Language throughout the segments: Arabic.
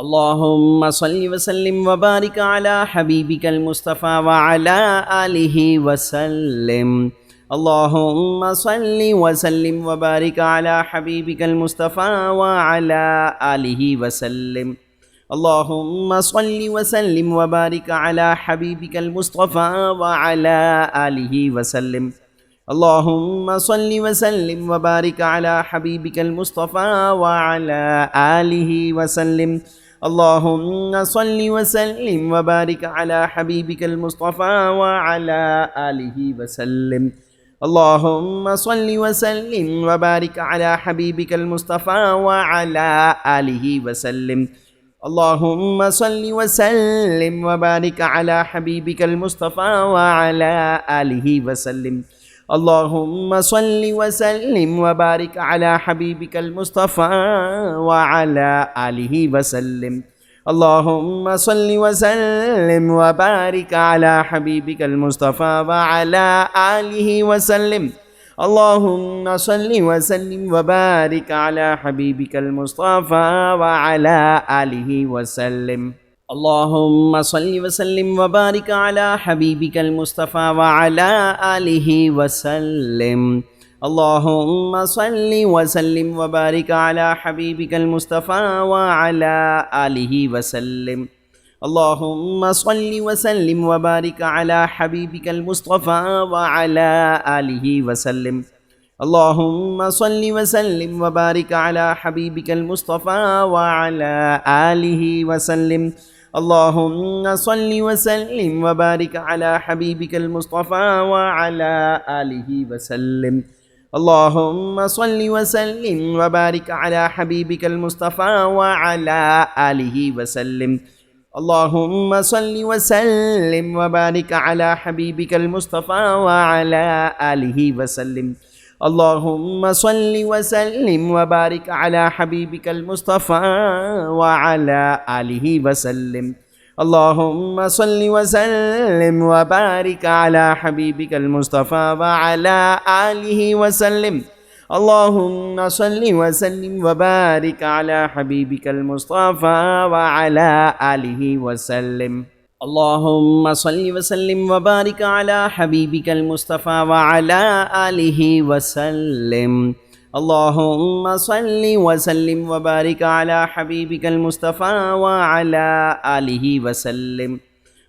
اللهم صل وسلم وبارك على حبيبك المصطفى وعلى آله وسلم. اللهم صل وسلم وبارك على حبيبك المصطفى وعلى آله وسلم. اللهم صل وسلم وبارك على حبيبك المصطفى وعلى آله وسلم. اللهم صل وسلم وبارك على حبيبك المصطفى وعلى آله وسلم. اللهم صل وسلم وبارك على حبيبك المصطفى وعلى آله وسلم. اللهم صل وسلم وبارك على حبيبك المصطفى وعلى آله وسلم. اللهم صل وسلم وبارك على حبيبك المصطفى وعلى آله وسلم. اللهم صل وسلم وبارك على حبيبك المصطفى وعلى آله وسلم. اللهم صل وسلم وبارك على حبيبك المصطفى وعلى آله وسلم. اللهم صل وسلم وبارك على حبيبك المصطفى وعلى آله وسلم. اللهم صل وسلم وبارك على حبيبك المصطفى وعلى آله وسلم. اللهم صل وسلم وبارك على حبيبك المصطفى وعلى آله وسلم. اللهم صل وسلم وبارك على حبيبك المصطفى وعلى آله وسلم. اللهم صل وسلم وبارك على حبيبك المصطفى وعلى آله وسلم. اللهم صل وسلم وبارك على حبيبك المصطفى وعلى آله وسلم. اللهم صل وسلم وبارك على حبيبك المصطفى وعلى آله وسلم. اللهم صل وسلم وبارك على حبيبك المصطفى وعلى آله وسلم. اللهم صل وسلم وبارك على حبيبك المصطفى وعلى آله وسلم. اللهم صل وسلم وبارك على حبيبك المصطفى وعلى آله وسلم. اللهم صل وسلم وبارك على حبيبك المصطفى وعلى آله وسلم. اللهم صل وسلم وبارك على حبيبك المصطفى وعلى آله وسلم. اللهم صل وسلم وبارك على حبيبك المصطفى وعلى آله وسلم. اللهم صل وسلم وبارك على حبيبك المصطفى وعلى آله وسلم.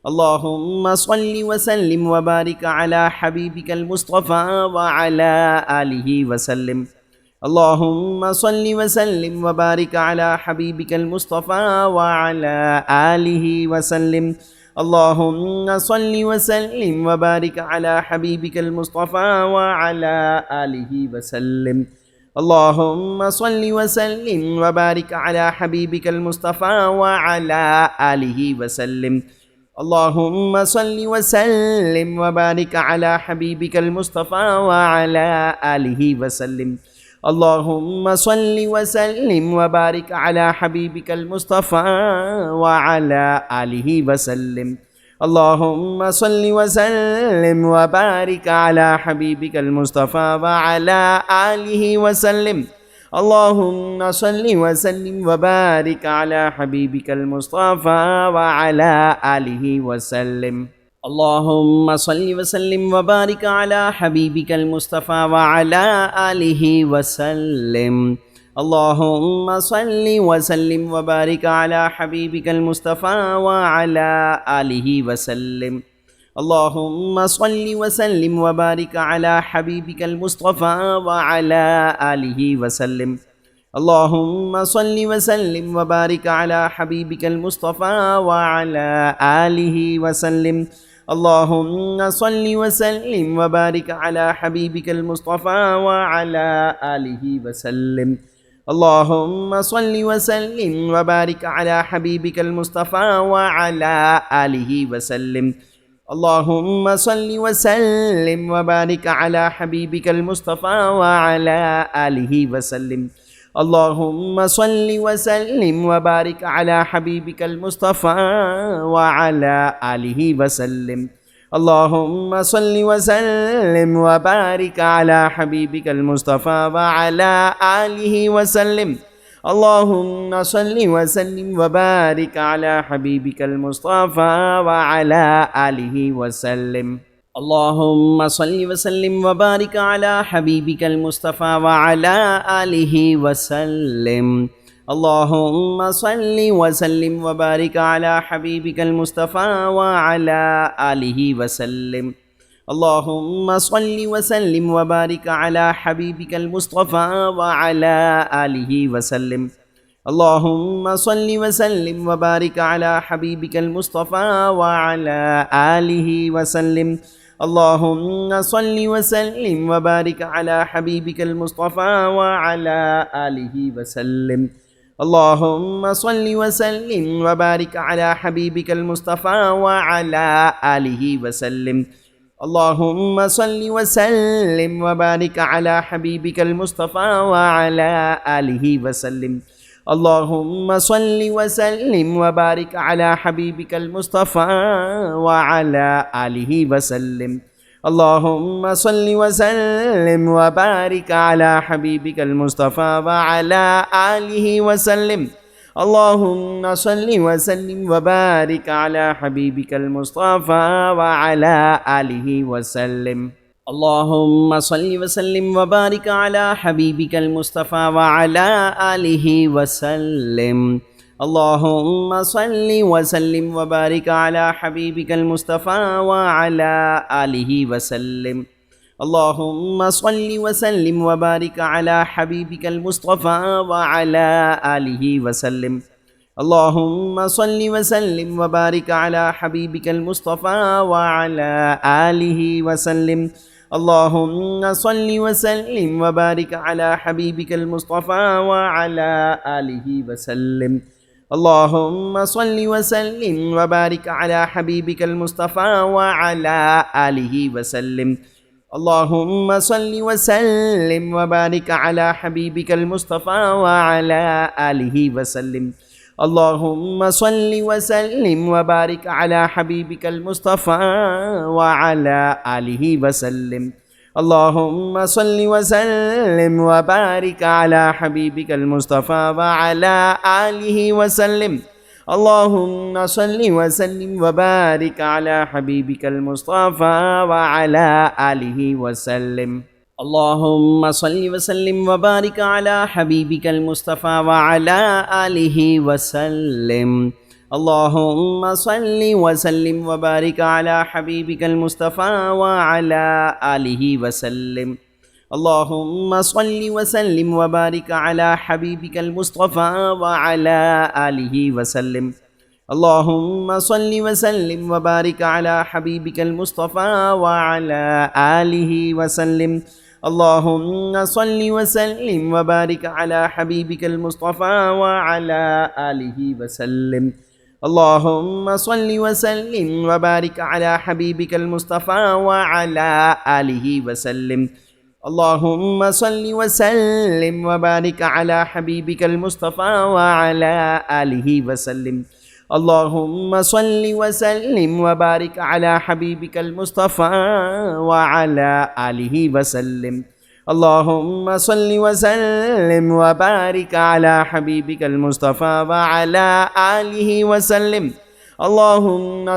اللهم صل وسلم وبارك على حبيبك المصطفى وعلى آله وسلم. اللهم صل وسلم وبارك على حبيبك المصطفى وعلى آله وسلم. اللهم صل وسلم وبارك على حبيبك المصطفى وعلى آله وسلم. اللهم صل وسلم وبارك على حبيبك المصطفى وعلى آله وسلم. اللهم صل وسلم وبارك على حبيبك المصطفى وعلى آله وسلم. اللهم صل وسلم وبارك على حبيبك المصطفى وعلى آله وسلم. اللهم صل وسلم وبارك على حبيبك المصطفى وعلى آله وسلم. اللهم صل وسلم وبارك على حبيبك المصطفى وعلى آله وسلم. اللهم صل وسلم وبارك على حبيبك المصطفى وعلى آله وسلم. اللهم صل وسلم وبارك على حبيبك المصطفى وعلى آله وسلم. اللهم صل وسلم وبارك على حبيبك المصطفى وعلى آله وسلم. اللهم صل وسلم وبارك على حبيبك المصطفى وعلى آله وسلم. اللهم صل وسلم وبارك على حبيبك المصطفى وعلى آله وسلم. اللهم صل وسلم وبارك على حبيبك المصطفى وعلى آله وسلم. اللهم صل وسلم وبارك على حبيبك المصطفى وعلى آله وسلم. اللهم صل وسلم وبارك على حبيبك المصطفى وعلى آله وسلم. اللهم صل وسلم وبارك على حبيبك المصطفى وعلى آله وسلم. اللهم صل وسلم وبارك على حبيبك المصطفى وعلى آله وسلم. اللهم صل وسلم وبارك على حبيبك المصطفى وعلى آله وسلم. اللهم صل وسلم وبارك على حبيبك المصطفى وعلى آله وسلم. اللهم صل وسلم وبارك على حبيبك المصطفى وعلى آله وسلم. اللهم صل وسلم وبارك على حبيبك المصطفى وعلى آله وسلم. اللهم صل وسلم وبارك على حبيبك المصطفى وعلى آله وسلم. اللهم صل وسلم وبارك على حبيبك المصطفى وعلى آله وسلم. اللهم صل وسلم وبارك على حبيبك المصطفى وعلى آله وسلم. اللهم صل وسلم وبارك على حبيبك المصطفى وعلى آله وسلم. اللهم صل وسلم وبارك على حبيبك المصطفى وعلى آله وسلم. اللهم صل وسلم وبارك على حبيبك المصطفى وعلى آله وسلم. اللهم صل وسلم وبارك على حبيبك المصطفى وعلى آله وسلم. اللهم صل وسلم وبارك على حبيبك المصطفى وعلى آله وسلم. اللهم صل وسلم وبارك على حبيبك المصطفى وعلى آله وسلم. اللهم صل وسلم وبارك على حبيبك المصطفى وعلى آله وسلم. اللهم صل وسلم وبارك على حبيبك المصطفى وعلى آله وسلم. اللهم صل وسلم وبارك على حبيبك المصطفى وعلى آله وسلم. اللهم صل وسلم وبارك على حبيبك المصطفى وعلى آله وسلم. اللهم صل وسلم وبارك على حبيبك المصطفى وعلى آله وسلم. اللهم صل وسلم وبارك على حبيبك المصطفى وعلى آله وسلم. اللهم صل وسلم وبارك على حبيبك المصطفى وعلى آله وسلم. اللهم صل وسلم وبارك على حبيبك المصطفى وعلى آله وسلم. اللهم صل وسلم وبارك على حبيبك المصطفى وعلى آله وسلم. اللهم صل وسلم وبارك على حبيبك المصطفى وعلى آله وسلم. اللهم صل وسلم وبارك على حبيبك المصطفى وعلى آله وسلم. اللهم صل وسلم وبارك على حبيبك المصطفى وعلى آله وسلم. اللهم صل وسلم وبارك على حبيبك المصطفى وعلى آله وسلم. اللهم صل وسلم وبارك على حبيبك المصطفى وعلى آله وسلم. اللهم صل وسلم وبارك على حبيبك المصطفى وعلى آله وسلم. اللهم صل وسلم وبارك على حبيبك المصطفى وعلى آله وسلم. اللهم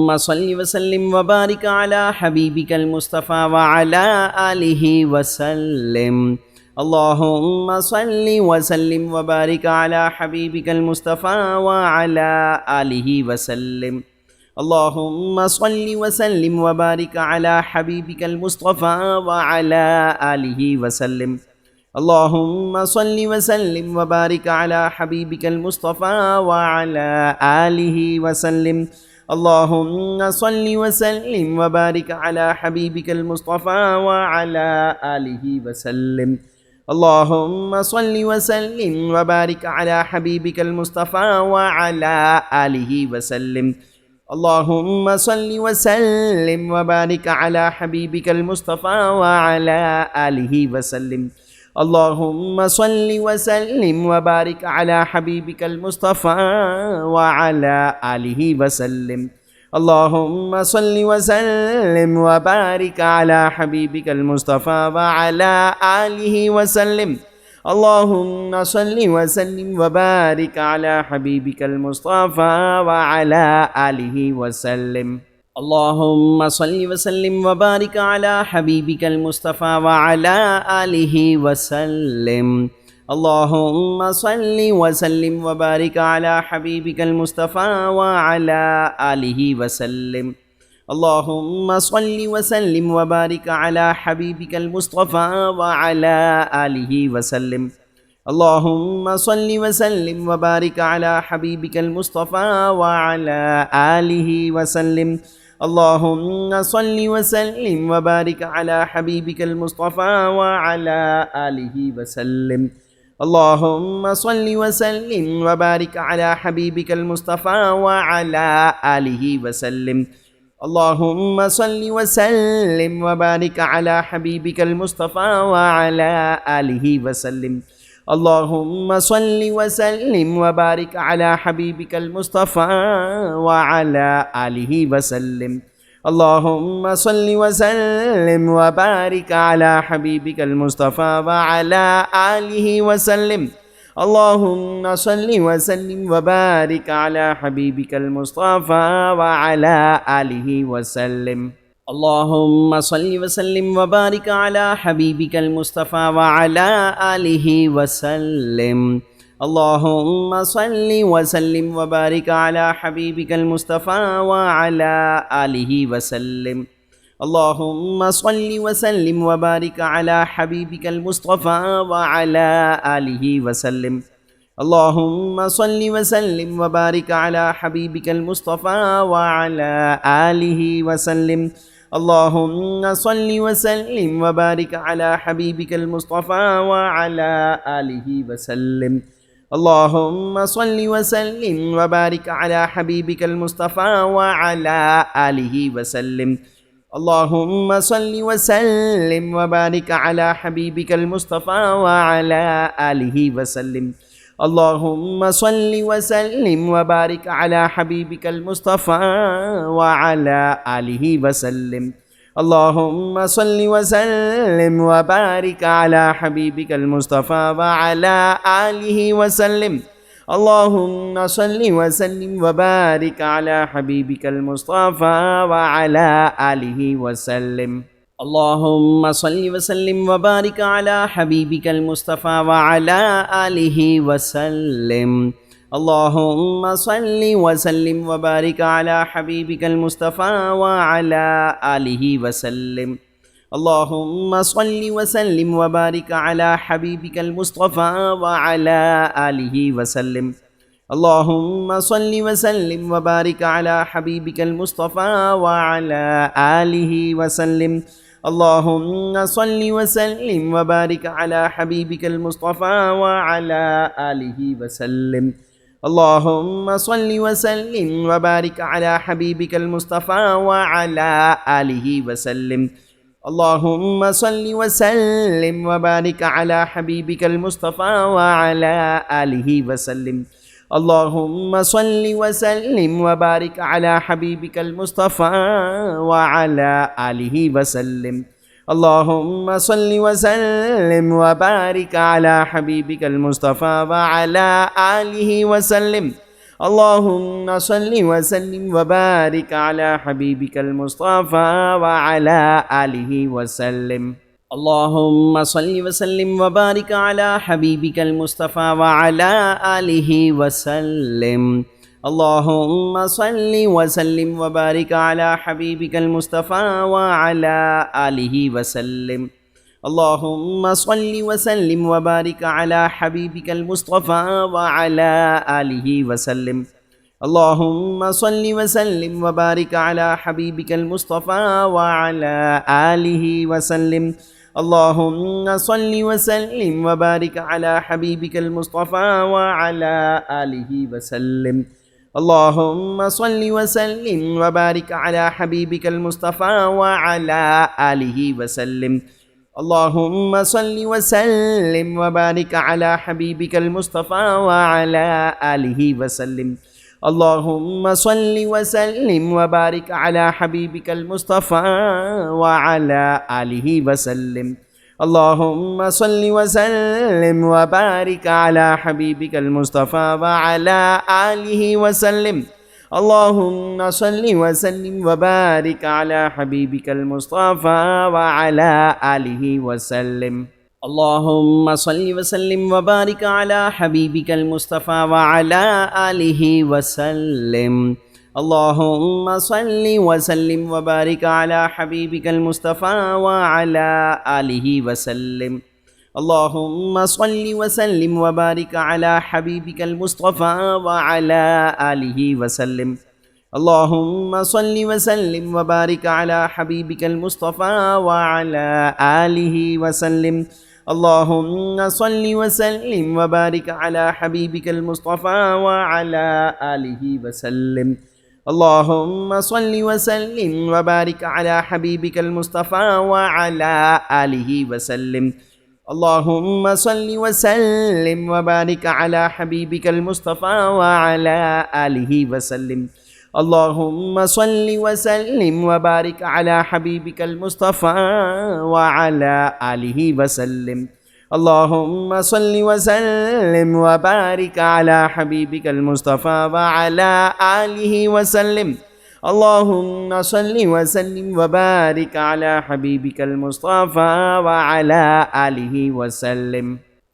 صل وسلم وبارك على حبيبك المصطفى وعلى آله وسلم. اللهم صل وسلم وبارك على حبيبك المصطفى وعلى آله وسلم. اللهم صل وسلم وبارك على حبيبك المصطفى وعلى آله وسلم. اللهم صل وسلم وبارك على حبيبك المصطفى وعلى آله وسلم. اللهم صل وسلم وبارك على حبيبك المصطفى وعلى آله وسلم. اللهم صل وسلم وبارك على حبيبك المصطفى وعلى آله وسلم. اللهم صل وسلم وبارك على حبيبك المصطفى وعلى آله وسلم. اللهم صل وسلم وبارك على حبيبك المصطفى وعلى آله وسلم. اللهم صل وسلم وبارك على حبيبك المصطفى وعلى آله وسلم. اللهم صل وسلم وبارك على حبيبك المصطفى وعلى آله وسلم. اللهم صل وسلم وبارك على حبيبك المصطفى وعلى آله وسلم. اللهم صل وسلم وبارك على حبيبك المصطفى وعلى آله وسلم. اللهم صل وسلم وبارك على حبيبك المصطفى وعلى آله وسلم. اللهم صل وسلم وبارك على حبيبك المصطفى وعلى آله وسلم. اللهم صل وسلم وبارك على حبيبك المصطفى وعلى آله وسلم. اللهم صل وسلم وبارك على حبيبك المصطفى وعلى آله وسلم. اللهم صل وسلم وبارك على حبيبك المصطفى وعلى آله وسلم. اللهم صل وسلم وبارك على حبيبك المصطفى وعلى آله وسلم. اللهم صل وسلم وبارك على حبيبك المصطفى وعلى آله وسلم. اللهم صل وسلم وبارك على حبيبك المصطفى وعلى آله وسلم. اللهم صل وسلم وبارك على حبيبك المصطفى وعلى آله وسلم. اللهم صل وسلم وبارك على حبيبك المصطفى وعلى آله وسلم. اللهم صل وسلم وبارك على حبيبك المصطفى وعلى آله وسلم. اللهم صل وسلم وبارك على حبيبك المصطفى وعلى آله وسلم. اللهم صل وسلم وبارك على حبيبك المصطفى وعلى آله وسلم. اللهم صل وسلم وبارك على حبيبك المصطفى وعلى آله وسلم. اللهم صل وسلم وبارك على حبيبك المصطفى وعلى آله وسلم. اللهم صل وسلم وبارك على حبيبك المصطفى وعلى آله وسلم. اللهم صل وسلم وبارك على حبيبك المصطفى وعلى آله وسلم. اللهم صل وسلم وبارك على حبيبك المصطفى وعلى آله وسلم. اللهم صل وسلم وبارك على حبيبك المصطفى وعلى آله وسلم. اللهم صل وسلم وبارك على حبيبك المصطفى وعلى آله وسلم. اللهم صل وسلم وبارك على حبيبك المصطفى وعلى آله وسلم. اللهم صل وسلم وبارك على حبيبك المصطفى وعلى آله وسلم. اللهم صل وسلم وبارك على حبيبك المصطفى وعلى آله وسلم. اللهم صل وسلم وبارك على حبيبك المصطفى وعلى آله وسلم. اللهم صل وسلم وبارك على حبيبك المصطفى وعلى آله وسلم. اللهم صل وسلم وبارك على حبيبك المصطفى وعلى آله وسلم. اللهم صل وسلم وبارك على حبيبك المصطفى وعلى آله وسلم. اللهم صل وسلم وبارك على حبيبك المصطفى وعلى آله وسلم. اللهم صل وسلم وبارك على حبيبك المصطفى وعلى آله وسلم. اللهم صل وسلم وبارك على حبيبك المصطفى وعلى آله وسلم. اللهم صل وسلم وبارك على حبيبك المصطفى وعلى آله وسلم. اللهم صل وسلم وبارك على حبيبك المصطفى وعلى آله وسلم. اللهم صل وسلم وبارك على حبيبك المصطفى وعلى آله وسلم. اللهم صل وسلم وبارك على حبيبك المصطفى وعلى آله وسلم. اللهم صل وسلم وبارك على حبيبك المصطفى وعلى آله وسلم. اللهم صل وسلم وبارك على حبيبك المصطفى وعلى آله وسلم. اللهم صل وسلم وبارك على حبيبك المصطفى وعلى آله وسلم. اللهم صل وسلم وبارك على حبيبك المصطفى وعلى آله وسلم. اللهم صل وسلم وبارك على حبيبك المصطفى وعلى آله وسلم. اللهم صل وسلم وبارك على حبيبك المصطفى وعلى آله وسلم. اللهم صل وسلم وبارك على حبيبك المصطفى وعلى آله وسلم. اللهم صل وسلم وبارك على حبيبك المصطفى وعلى آله وسلم. اللهم صل وسلم وبارك على حبيبك المصطفى وعلى آله وسلم. اللهم صل وسلم وبارك على حبيبك المصطفى وعلى آله وسلم. اللهم صل وسلم وبارك على حبيبك المصطفى وعلى آله وسلم. اللهم صل وسلم وبارك على حبيبك المصطفى وعلى آله وسلم. اللهم صل وسلم وبارك على حبيبك المصطفى وعلى آله وسلم. اللهم صل وسلم وبارك على حبيبك المصطفى وعلى آله وسلم.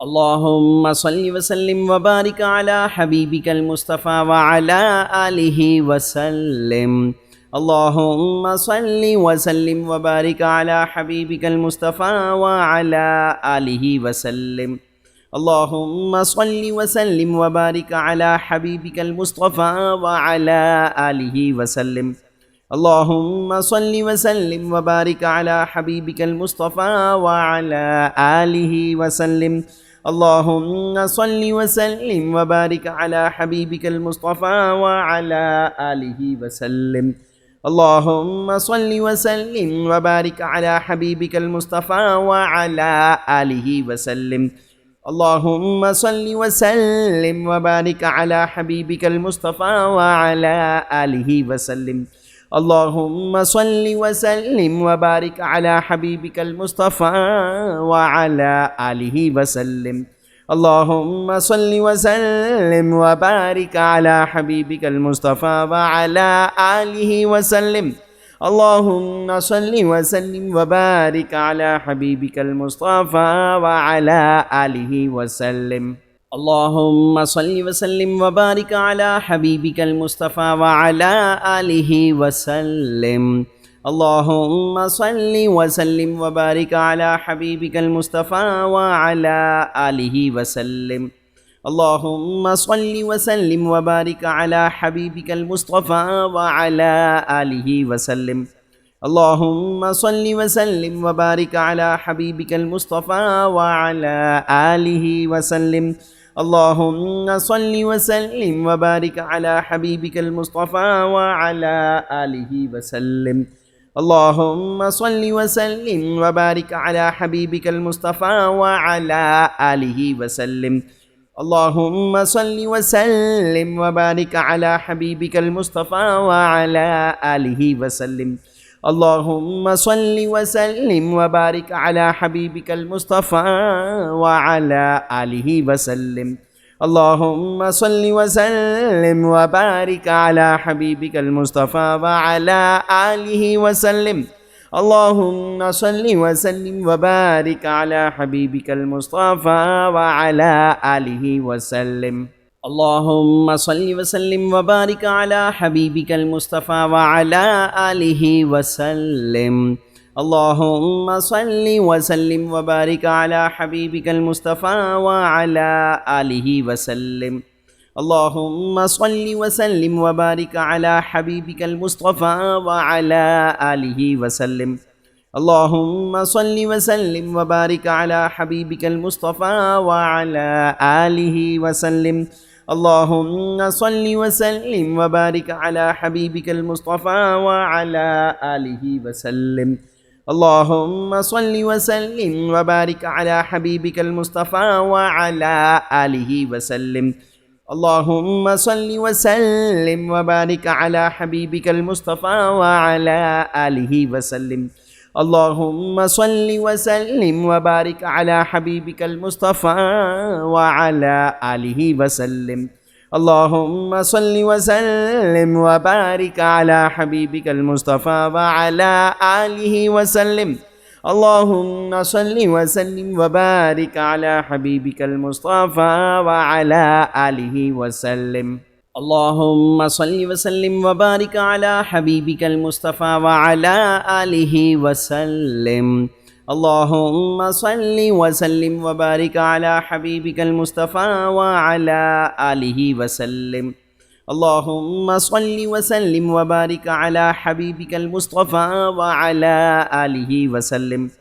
اللهم صل وسلم وبارك على حبيبك المصطفى وعلى آله وسلم. اللهم صل وسلم وبارك على حبيبك المصطفى وعلى آله وسلم. اللهم صل وسلم وبارك على حبيبك المصطفى وعلى آله وسلم. اللهم صل وسلم وبارك على حبيبك المصطفى وعلى آله وسلم. اللهم صل وسلم وبارك على حبيبك المصطفى وعلى آله وسلم. اللهم صل وسلم وبارك على حبيبك المصطفى وعلى آله وسلم. اللهم صل وسلم وبارك على حبيبك المصطفى وعلى آله وسلم. اللهم صل وسلم وبارك على حبيبك المصطفى وعلى آله وسلم. اللهم صل وسلم وبارك على حبيبك المصطفى وعلى آله وسلم. اللهم صل وسلم وبارك على حبيبك المصطفى وعلى آله وسلم. اللهم صل وسلم وبارك على حبيبك المصطفى وعلى آله وسلم. اللهم صل وسلم وبارك على حبيبك المصطفى وعلى آله وسلم. اللهم صل وسلم وبارك على حبيبك المصطفى وعلى آله وسلم. اللهم صل وسلم وبارك على حبيبك المصطفى وعلى آله وسلم. اللهم صل وسلم وبارك على حبيبك المصطفى وعلى آله وسلم. اللهم صل وسلم وبارك على حبيبك المصطفى وعلى آله وسلم. اللهم صل وسلم وبارك على حبيبك المصطفى وعلى آله وسلم. اللهم صل وسلم وبارك على حبيبك المصطفى وعلى آله وسلم. اللهم صل وسلم وبارك على حبيبك المصطفى وعلى آله وسلم. اللهم صل وسلم وبارك على حبيبك المصطفى وعلى آله وسلم. اللهم صل وسلم وبارك على حبيبك المصطفى وعلى آله وسلم. اللهم صل وسلم وبارك على حبيبك المصطفى وعلى آله وسلم. اللهم صل وسلم وبارك على حبيبك المصطفى وعلى آله وسلم. اللهم صل وسلم وبارك على حبيبك المصطفى وعلى آله وسلم. اللهم صل وسلم وبارك على حبيبك المصطفى وعلى آله وسلم. اللهم صل وسلم وبارك على حبيبك المصطفى وعلى آله وسلم. اللهم صل وسلم وبارك على حبيبك المصطفى وعلى آله وسلم اللهم صل وسلم وبارك على حبيبك المصطفى وعلى آله وسلم اللهم صل وسلم وبارك على حبيبك المصطفى وعلى آله وسلم اللهم صل وسلم وبارك على حبيبك المصطفى وعلى آله وسلم اللهم صل وسلم وبارك على حبيبك المصطفى وعلى آله وسلم اللهم صل وسلم وبارك على حبيبك المصطفى وعلى آله وسلم اللهم صل وسلم وبارك على حبيبك المصطفى وعلى آله وسلم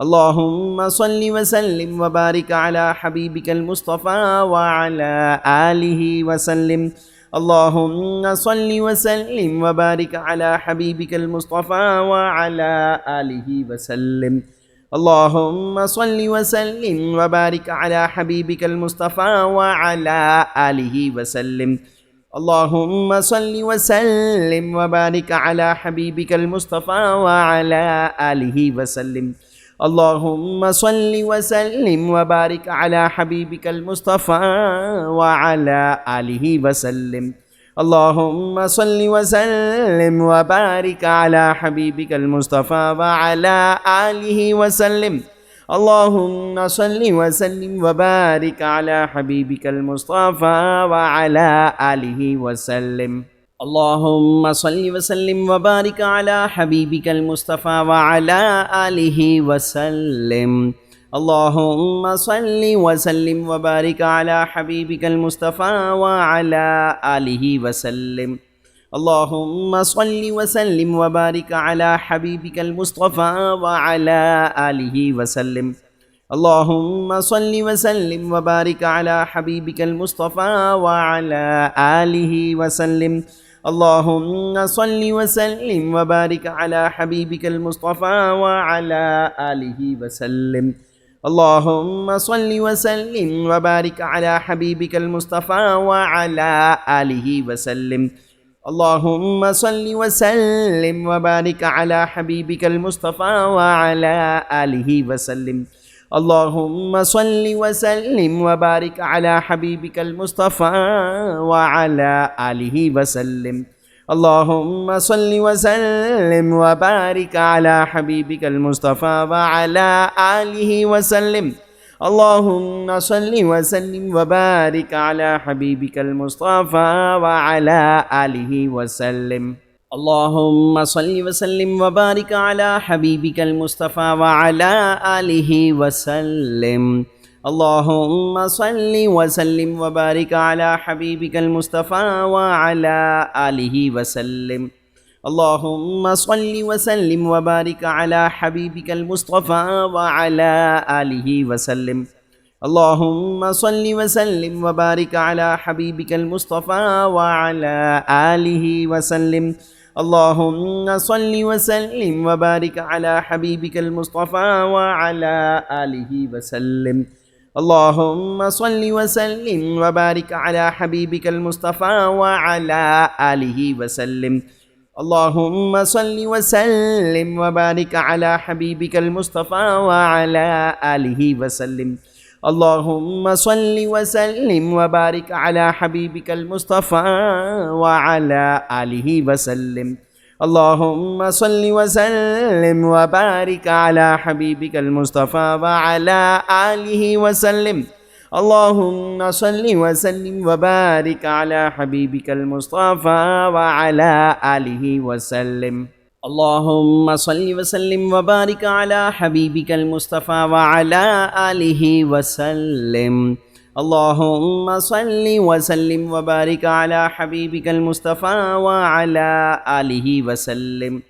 اللهم صل وسلم وبارك على حبيبك المصطفى وعلى آله وسلم اللهم صل وسلم وبارك على حبيبك المصطفى وعلى آله وسلم اللهم صل وسلم وبارك على حبيبك المصطفى وعلى آله وسلم اللهم صل وسلم وبارك على حبيبك المصطفى وعلى آله وسلم اللهم صل وسلم وبارك على حبيبك المصطفى وعلى آله وسلم اللهم صل وسلم وبارك على حبيبك المصطفى وعلى آله وسلم اللهم صل وسلم وبارك على حبيبك المصطفى وعلى آله وسلم اللهم صل وسلم وبارك على حبيبك المصطفى وعلى آله وسلم اللهم صل وسلم وبارك على حبيبك المصطفى وعلى آله وسلم اللهم صل وسلم وبارك على حبيبك المصطفى وعلى آله وسلم اللهم صل وسلم وبارك على حبيبك المصطفى وعلى آله وسلم اللهم صل وسلم وبارك على حبيبك المصطفى وعلى آله وسلم اللهم صل وسلم وبارك على حبيبك المصطفى وعلى آله وسلم اللهم صل وسلم وبارك على حبيبك المصطفى وعلى آله وسلم اللهم صل وسلم وبارك على حبيبك المصطفى وعلى آله وسلم اللهم صل وسلم وبارك على حبيبك المصطفى وعلى آله وسلم اللهم صل وسلم وبارك على حبيبك المصطفى وعلى آله وسلم اللهم صل وسلم وبارك على حبيبك المصطفى وعلى آله وسلم اللهم صل وسلم وبارك على حبيبك المصطفى وعلى آله وسلم اللهم صل وسلم وبارك على حبيبك المصطفى وعلى آله وسلم اللهم صل وسلم وبارك على حبيبك المصطفى وعلى آله وسلم اللهم صل وسلم وبارك على حبيبك المصطفى وعلى آله وسلم اللهم صل وسلم وبارك على حبيبك المصطفى وعلى آله وسلم اللهم صل وسلم وبارك على حبيبك المصطفى وعلى آله وسلم اللهم صل وسلم وبارك على حبيبك المصطفى وعلى آله وسلم اللهم صل وسلم وبارك على حبيبك المصطفى وعلى آله وسلم اللهم صل وسلم وبارك على حبيبك المصطفى وعلى آله وسلم اللهم صل وسلم وبارك على حبيبك المصطفى وعلى آله وسلم اللهم صل وسلم وبارك على حبيبك المصطفى وعلى آله وسلم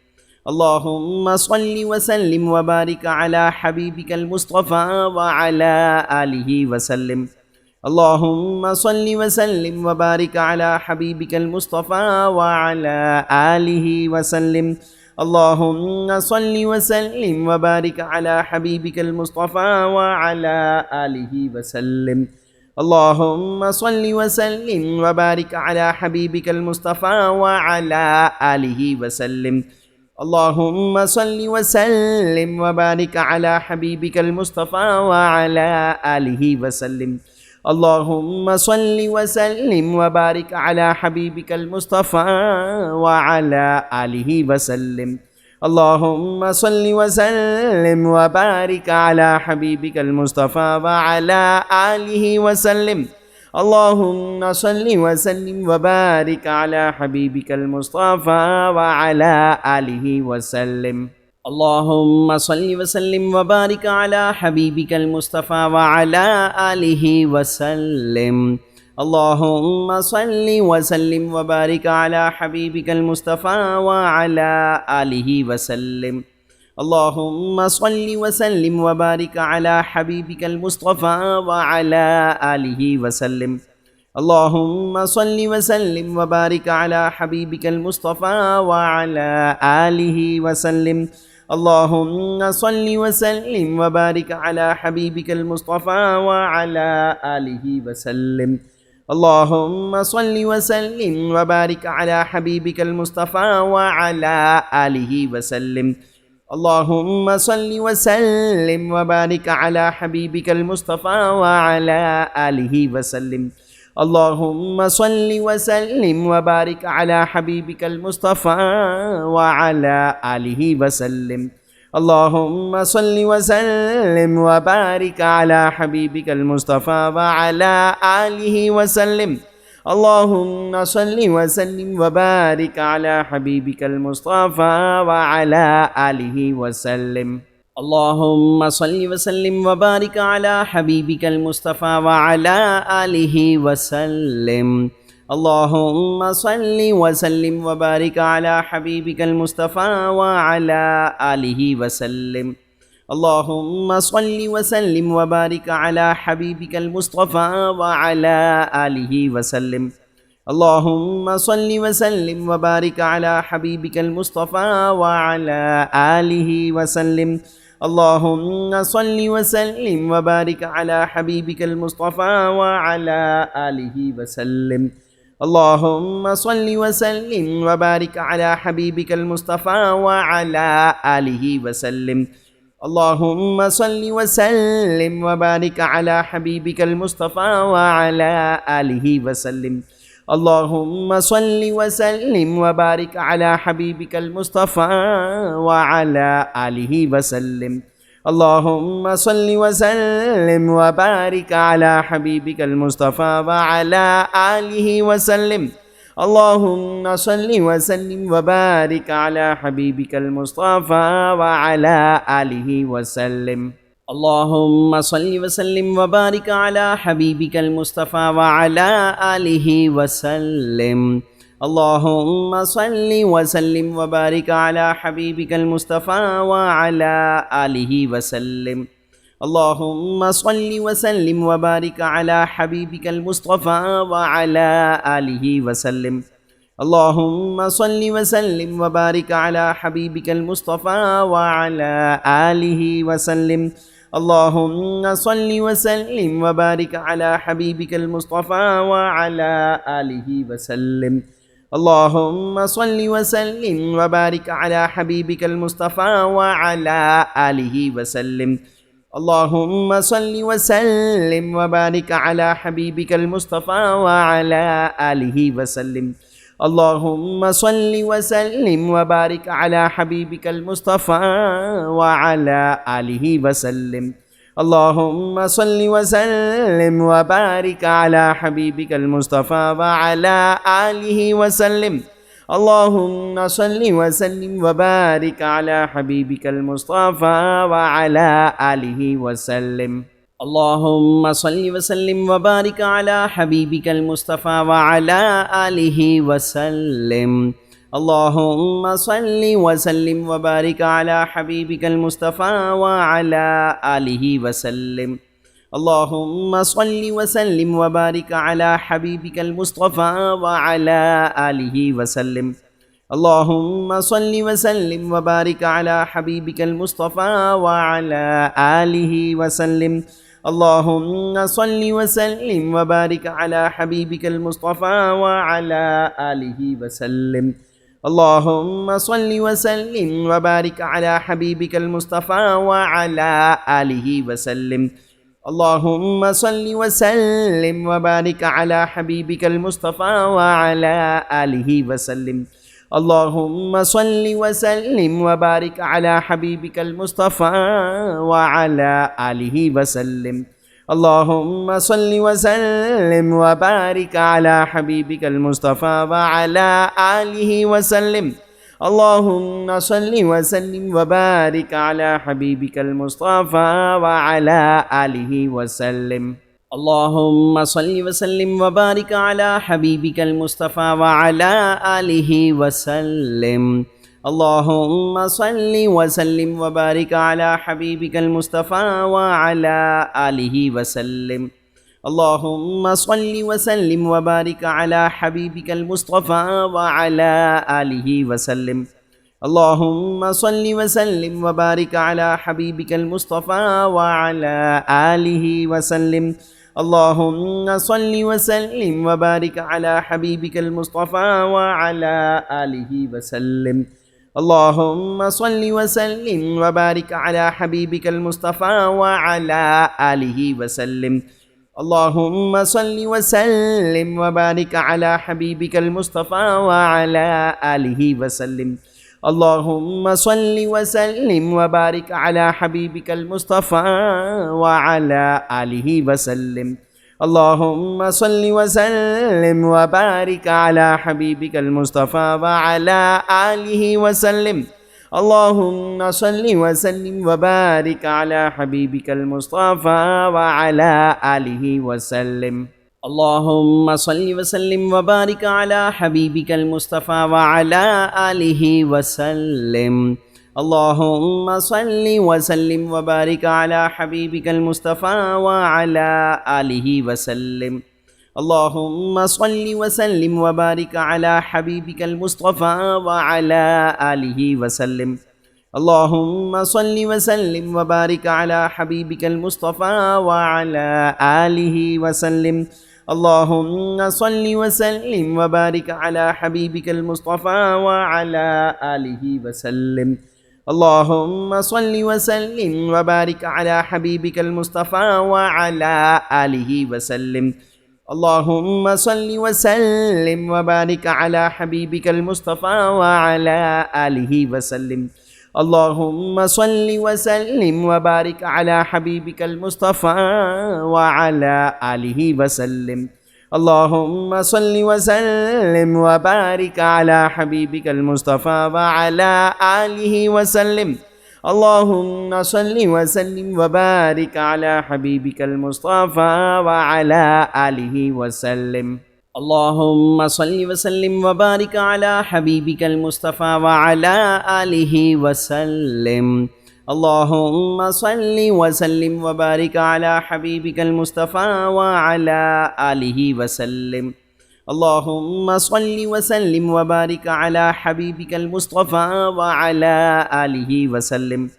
اللهم صل وسلم وبارك على حبيبك المصطفى وعلى آله وسلم اللهم صل وسلم وبارك على حبيبك المصطفى وعلى آله وسلم اللهم صل وسلم وبارك على حبيبك المصطفى وعلى آله وسلم اللهم صل وسلم وبارك على حبيبك المصطفى وعلى آله وسلم. اللهم صل وسلم وبارك على حبيبك المصطفى وعلى آله وسلم. اللهم صل وسلم وبارك على حبيبك المصطفى وعلى آله وسلم. اللهم صل وسلم وبارك على حبيبك المصطفى وعلى آله وسلم. اللهم صل وسلم وبارك على حبيبك المصطفى وعلى آله وسلم. اللهم صل وسلم وبارك على حبيبك المصطفى وعلى آله وسلم. اللهم صل وسلم وبارك على حبيبك المصطفى وعلى آله وسلم. اللهم صل وسلم وبارك على حبيبك المصطفى وعلى آله وسلم. اللهم صل وسلم وبارك على حبيبك المصطفى وعلى آله وسلم. اللهم صل وسلم وبارك على حبيبك المصطفى وعلى آله وسلم. اللهم صل وسلم وبارك على حبيبك المصطفى وعلى آله وسلم. اللهم صل وسلم وبارك على حبيبك المصطفى وعلى آله وسلم. اللهم صل وسلم وبارك على حبيبك المصطفى وعلى آله وسلم. اللهم صل وسلم وبارك على حبيبك المصطفى وعلى آله وسلم. اللهم صل وسلم وبارك على حبيبك المصطفى وعلى آله وسلم. اللهم صل وسلم وبارك على حبيبك المصطفى وعلى آله وسلم. اللهم صل وسلم وبارك على حبيبك المصطفى وعلى آله وسلم. اللهم صل وسلم وبارك على حبيبك المصطفى وعلى آله وسلم. اللهم صل وسلم وبارك على حبيبك المصطفى وعلى آله وسلم. اللهم صل وسلم وبارك على حبيبك المصطفى وعلى آله وسلم. اللهم صل وسلم وبارك على حبيبك المصطفى وعلى آله وسلم. اللهم صل وسلم وبارك على حبيبك المصطفى وعلى آله وسلم. اللهم صل وسلم وبارك على حبيبك المصطفى وعلى آله وسلم. اللهم صل وسلم وبارك على حبيبك المصطفى وعلى آله وسلم. اللهم صل وسلم وبارك على حبيبك المصطفى وعلى آله وسلم. اللهم صل وسلم وبارك على حبيبك المصطفى وعلى آله وسلم. اللهم صل وسلم وبارك على حبيبك المصطفى وعلى آله وسلم. اللهم صل وسلم وبارك على حبيبك المصطفى وعلى آله وسلم. اللهم صل وسلم وبارك على حبيبك المصطفى وعلى آله وسلم. اللهم صل وسلم وبارك على حبيبك المصطفى وعلى آله وسلم. اللهم صل وسلم وبارك على حبيبك المصطفى وعلى آله وسلم. اللهم صل وسلم وبارك على حبيبك المصطفى وعلى آله وسلم. اللهم صل وسلم وبارك على حبيبك المصطفى وعلى آله وسلم. اللهم صل وسلم وبارك على حبيبك المصطفى وعلى آله وسلم. اللهم صل وسلم وبارك على حبيبك المصطفى وعلى آله وسلم. اللهم صل وسلم وبارك على حبيبك المصطفى وعلى آله وسلم. اللهم صل وسلم وبارك على حبيبك المصطفى وعلى آله وسلم. اللهم صل وسلم وبارك على حبيبك المصطفى وعلى آله وسلم. اللهم صل وسلم وبارك على حبيبك المصطفى وعلى آله وسلم. اللهم صل وسلم وبارك على حبيبك المصطفى وعلى آله وسلم. اللهم صل وسلم وبارك على حبيبك المصطفى وعلى آله وسلم. اللهم صل وسلم وبارك على حبيبك المصطفى وعلى آله وسلم. اللهم صل وسلم وبارك على حبيبك المصطفى وعلى آله وسلم. اللهم صل وسلم وبارك على حبيبك المصطفى وعلى آله وسلم. اللهم صل وسلم وبارك على حبيبك المصطفى وعلى آله وسلم. اللهم صل وسلم وبارك على حبيبك المصطفى وعلى آله وسلم. اللهم صل وسلم وبارك على حبيبك المصطفى وعلى آله وسلم. اللهم صل وسلم وبارك على حبيبك المصطفى وعلى آله وسلم. اللهم صل وسلم وبارك على حبيبك المصطفى وعلى آله وسلم. اللهم صل وسلم وبارك على حبيبك المصطفى وعلى آله وسلم. اللهم صل وسلم وبارك على حبيبك المصطفى وعلى آله وسلم. اللهم صل وسلم وبارك على حبيبك المصطفى وعلى آله وسلم. اللهم صل وسلم وبارك على حبيبك المصطفى وعلى آله وسلم. اللهم صل وسلم وبارك على حبيبك المصطفى وعلى آله وسلم. اللهم صل وسلم وبارك على حبيبك المصطفى وعلى آله وسلم. اللهم صل وسلم وبارك على حبيبك المصطفى وعلى آله وسلم. اللهم صل وسلم وبارك على حبيبك المصطفى وعلى آله وسلم. اللهم صل وسلم وبارك على حبيبك المصطفى وعلى آله وسلم. اللهم صل وسلم وبارك على حبيبك المصطفى وعلى آله وسلم. اللهم صل وسلم وبارك على حبيبك المصطفى وعلى آله وسلم. اللهم صل وسلم وبارك على حبيبك المصطفى وعلى آله وسلم. اللهم صل وسلم وبارك على حبيبك المصطفى وعلى آله وسلم. اللهم صل وسلم وبارك على حبيبك المصطفى وعلى آله وسلم. اللهم صل وسلم وبارك على حبيبك المصطفى وعلى آله وسلم. اللهم صل وسلم وبارك على حبيبك المصطفى وعلى آله وسلم. اللهم صل وسلم وبارك على حبيبك المصطفى وعلى آله وسلم. اللهم صل وسلم وبارك على حبيبك المصطفى وعلى آله وسلم. اللهم صل وسلم وبارك على حبيبك المصطفى وعلى آله وسلم. اللهم صل وسلم وبارك على حبيبك المصطفى وعلى آله وسلم.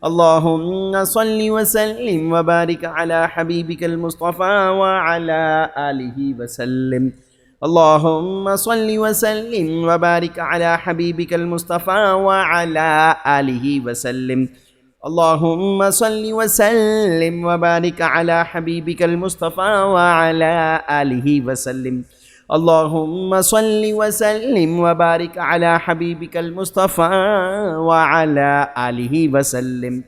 اللهم صل وسلم وبارك على حبيبك المصطفى وعلى آله وسلم. اللهم صل وسلم وبارك على حبيبك المصطفى وعلى آله وسلم. اللهم صل وسلم وبارك على حبيبك المصطفى وعلى آله وسلم. اللهم صل وسلم وبارك على حبيبك المصطفى وعلى آله وسلم.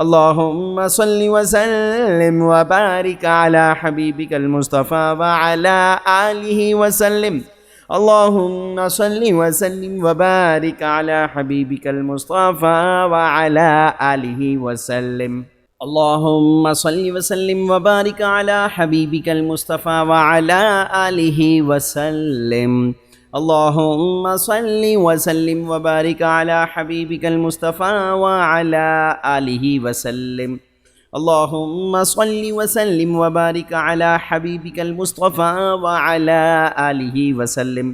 اللهم صل وسلم وبارك على حبيبك المصطفى وعلى آله وسلم. اللهم صل وسلم وبارك على حبيبك المصطفى وعلى آله وسلم. اللهم صل وسلم وبارك على حبيبك المصطفى وعلى آله وسلم. اللهم صل وسلم وبارك على حبيبك المصطفى وعلى آله وسلم. اللهم صل وسلم وبارك على حبيبك المصطفى وعلى آله وسلم.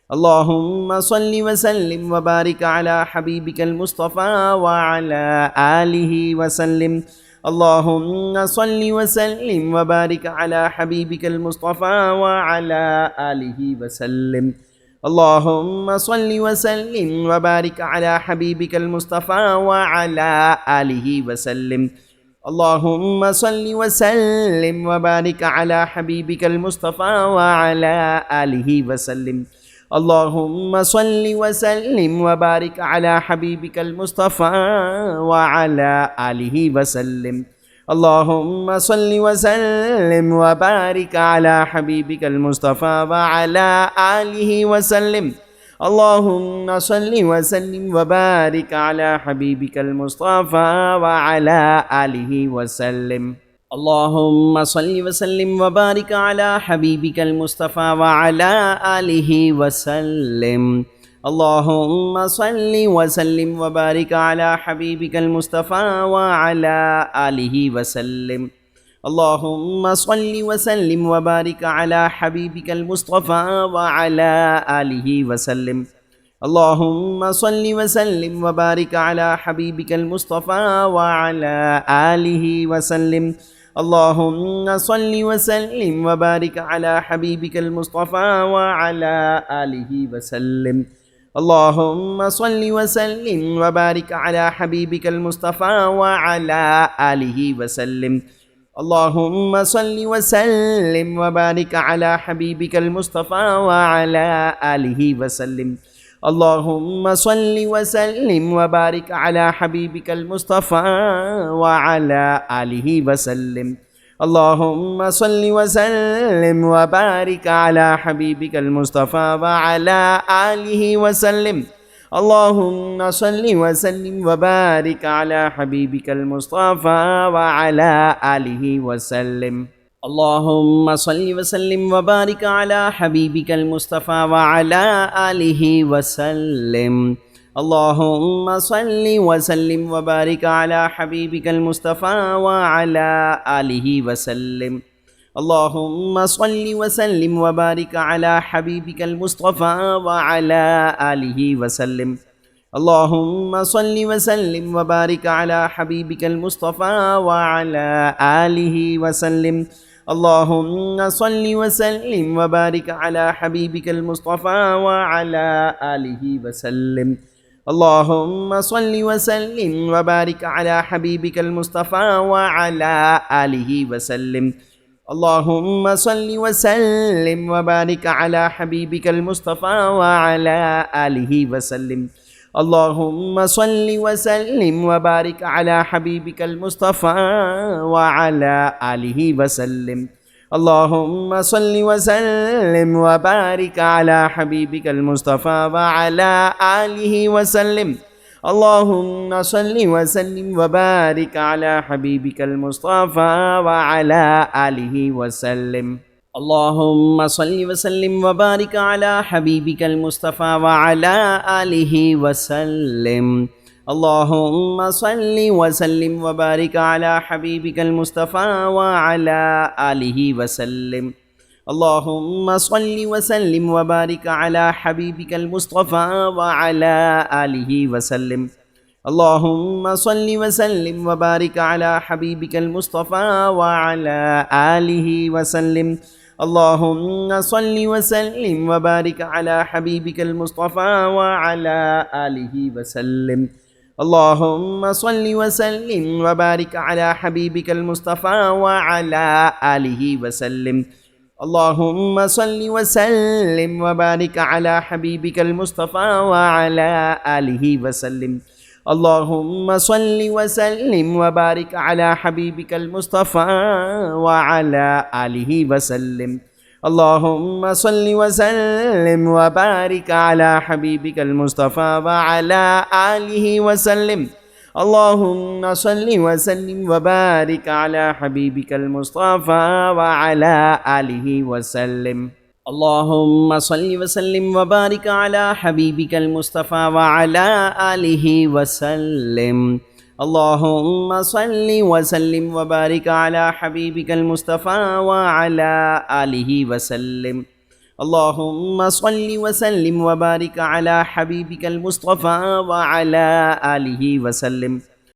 اللهم صل وسلم وبارك على حبيبك المصطفى وعلى آله وسلم. اللهم صل وسلم وبارك على حبيبك المصطفى وعلى آله وسلم. اللهم صل وسلم وبارك على حبيبك المصطفى وعلى آله وسلم. اللهم صل وسلم وبارك على حبيبك المصطفى وعلى آله وسلم. اللهم صل وسلم وبارك على حبيبك المصطفى وعلى آله وسلم. اللهم صل وسلم وبارك على حبيبك المصطفى وعلى آله وسلم. اللهم صل وسلم وبارك على حبيبك المصطفى وعلى آله وسلم. اللهم صل وسلم وبارك على حبيبك المصطفى وعلى آله وسلم. اللهم صل وسلم وبارك على حبيبك المصطفى وعلى آله وسلم. اللهم صل وسلم وبارك على حبيبك المصطفى وعلى آله وسلم. اللهم صل وسلم وبارك على حبيبك المصطفى وعلى آله وسلم. اللهم صل وسلم وبارك على حبيبك المصطفى وعلى آله وسلم. اللهم صل وسلم وبارك على حبيبك المصطفى وعلى آله وسلم. اللهم صل وسلم وبارك على حبيبك المصطفى وعلى آله وسلم. اللهم صل وسلم وبارك على حبيبك المصطفى وعلى آله وسلم. اللهم صل وسلم وبارك على حبيبك المصطفى وعلى آله وسلم. اللهم صل وسلم وبارك على حبيبك المصطفى وعلى آله وسلم. اللهم صل وسلم وبارك على حبيبك المصطفى وعلى آله وسلم. اللهم صل وسلم وبارك على حبيبك المصطفى وعلى آله وسلم. اللهم صل وسلم وبارك على حبيبك المصطفى وعلى آله وسلم. اللهم صل وسلم وبارك على حبيبك المصطفى وعلى آله وسلم. اللهم صل وسلم وبارك على حبيبك المصطفى وعلى آله وسلم. اللهم صل وسلم وبارك على حبيبك المصطفى وعلى آله وسلم. اللهم صل وسلم وبارك على حبيبك المصطفى وعلى آله وسلم. اللهم صل وسلم وبارك على حبيبك المصطفى وعلى آله وسلم. اللهم صل وسلم وبارك على حبيبك المصطفى وعلى آله وسلم. اللهم صل وسلم وبارك على حبيبك المصطفى وعلى آله وسلم. اللهم صل وسلم وبارك على حبيبك المصطفى وعلى آله وسلم. اللهم صل وسلم وبارك على حبيبك المصطفى وعلى آله وسلم. اللهم صل وسلم وبارك على حبيبك المصطفى وعلى آله وسلم. اللهم صل وسلم وبارك على حبيبك المصطفى وعلى آله وسلم. اللهم صل وسلم وبارك على حبيبك المصطفى وعلى آله وسلم. اللهم صل وسلم وبارك على حبيبك المصطفى وعلى آله وسلم. اللهم صل وسلم وبارك على حبيبك المصطفى وعلى آله وسلم. اللهم صل وسلم وبارك على حبيبك المصطفى وعلى آله وسلم. اللهم صل وسلم وبارك على حبيبك المصطفى وعلى آله وسلم. اللهم صل وسلم وبارك على حبيبك المصطفى وعلى آله وسلم. اللهم صل وسلم وبارك على حبيبك المصطفى وعلى آله وسلم. اللهم صل وسلم وبارك على حبيبك المصطفى وعلى آله وسلم. اللهم صل وسلم وبارك على حبيبك المصطفى وعلى آله وسلم